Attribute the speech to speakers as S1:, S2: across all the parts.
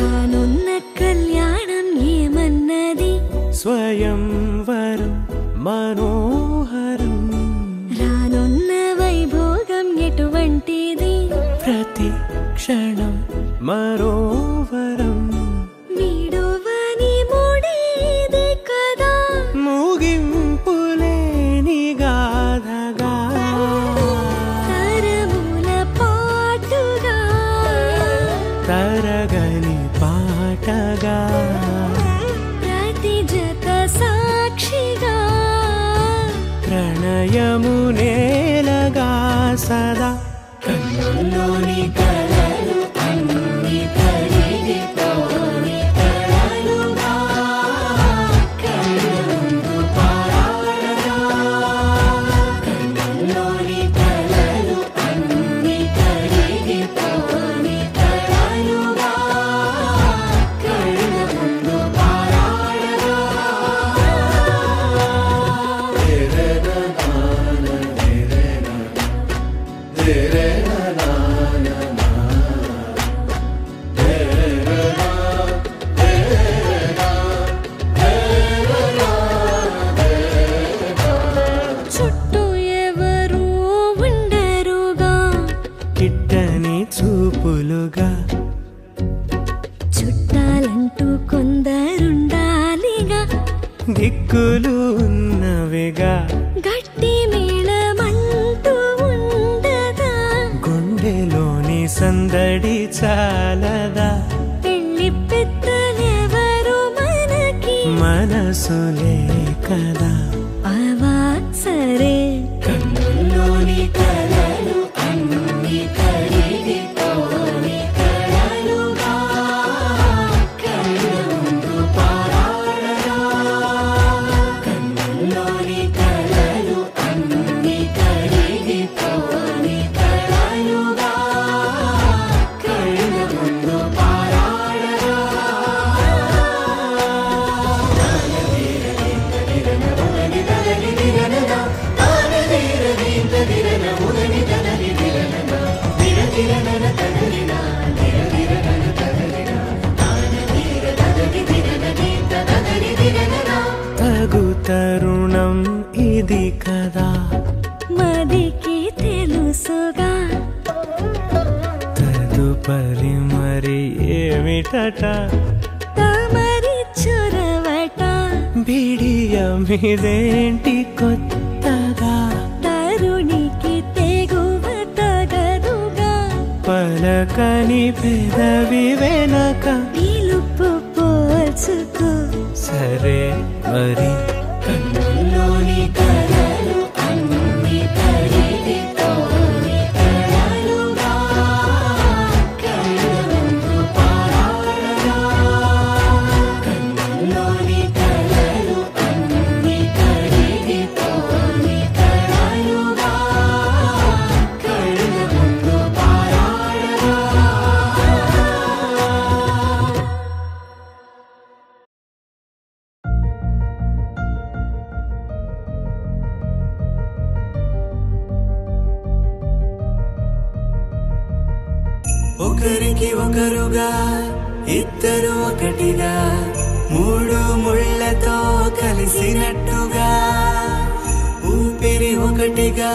S1: కానున్న కళ్యాణం ఏమన్నది
S2: స్వయంవరం మనోహరం
S1: రానున్న వైభోగం ఎటువంటిది
S2: ప్రతి క్షణం మరోవరం
S1: వీడోవని మూడేది కదా
S2: ముగింపులేని గాథగా
S1: తరముల పాటుగా
S2: తరగని పాటగా
S1: ప్రతి జత సాక్షిగా
S2: ప్రణయము నేలగా సదా కన్నుల్లోని కలలు అన్ని కరిగిపోని కలలుగా కన్నులు పారాడగా కన్నుల్లోని కలలు అన్ని కరిగిపోని కలలుగా కన్నులు పారాడగా
S1: చుట్టూ ఎవరు ఉండరుగా
S2: కిట్టని చూపులుగా
S1: చుట్టాలంటూ కొందరుండాలిగా
S2: దిక్కులు ఉన్నవిగా
S1: గట్టి మేళమంటూ ఉండదా
S2: గుండెలోని సందడి చాలదా
S1: పెళ్లి పెద్దలెవరు మనకి
S2: మనసులే కదా
S1: అవా సరే
S2: కన్నుల్లోని కలలు అన్ని కరిగిపోని కలలుగా కన్నులు పారాడగా కన్నుల్లోని కలలు అన్ని కరిగిపోని కలలుగా కన్నులు పారాడగా తగు తరుణం ఇది కదా
S1: మదికి తెలుసుగా
S2: తదుపరి మరి ఏమిటట
S1: తమరి చొరవట
S2: బిడియమిదేంటి కొత్తగా
S1: తరుణికి తెగువ తగదుగా
S2: పలకని పెదవి వెనక
S1: పిలుపు పోల్చుకో
S2: సరే మరి కన్నుల్లోని కలలు అన్ని కరిగిపోని కలలుగా కన్నులు పారాడగా కన్నుల్లోని కలలు అన్ని కరిగిపోని కలలుగా కన్నులు పారాడగా ఒకరికి ఒకరుగా ఇద్దరు ఒకటిగా మూడు ముళ్ళతో కలిసినట్టుగా ఊపిరి ఒకటిగా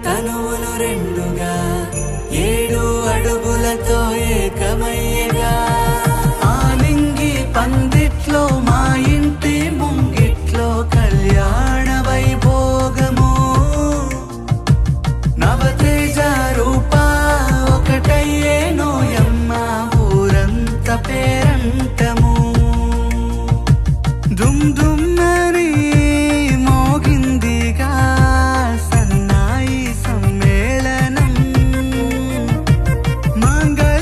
S2: తనువులు రెండుగా 7 అడుగులతో ఏకమయ్యగా ఆలింగి పందిట్లో మా ఇంటి ముంగిట్లో కళ్యాణ వైభోగము నవతేజ రూపా ఒకటయ్యే నోయమ్మ ఊరంత పేరంటము దుమ్ దుమ్మని మోగిందిగా సన్నాయి సమ్మేళనం మంగళ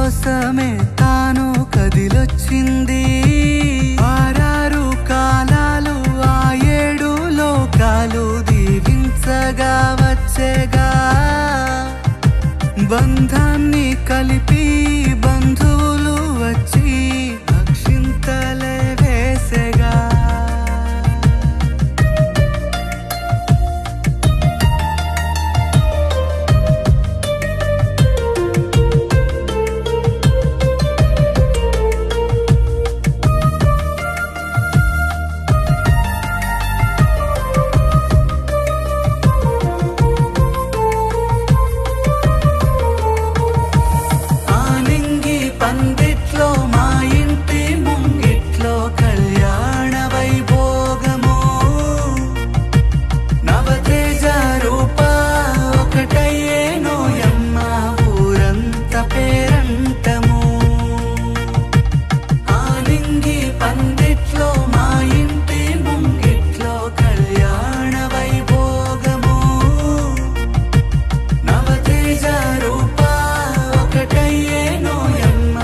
S2: కోసమే తాను కదిలొచ్చింది. 6 కాలాలు ఆ 7 లోకాలు దీవించగా వచ్చేగా. బంధాన్ని కలిపి బంధువులు వచ్చి అక్షింతలే వేసేగా. పందిట్లో మా ఇంటి ముంగిట్లో కళ్యాణ వైభోగము. నవతేజ రూప ఒకటయ్యేనోయమ్మ ఊరంత పేరంటము. ఆలింగి పందిట్లో మా ఇంటి ముంగిట్లో కళ్యాణ వైభోగము. నవతేజ రూప ఒకటయ్యేనోయమ్మ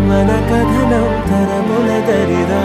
S3: మన కథనం తరముల దరిదా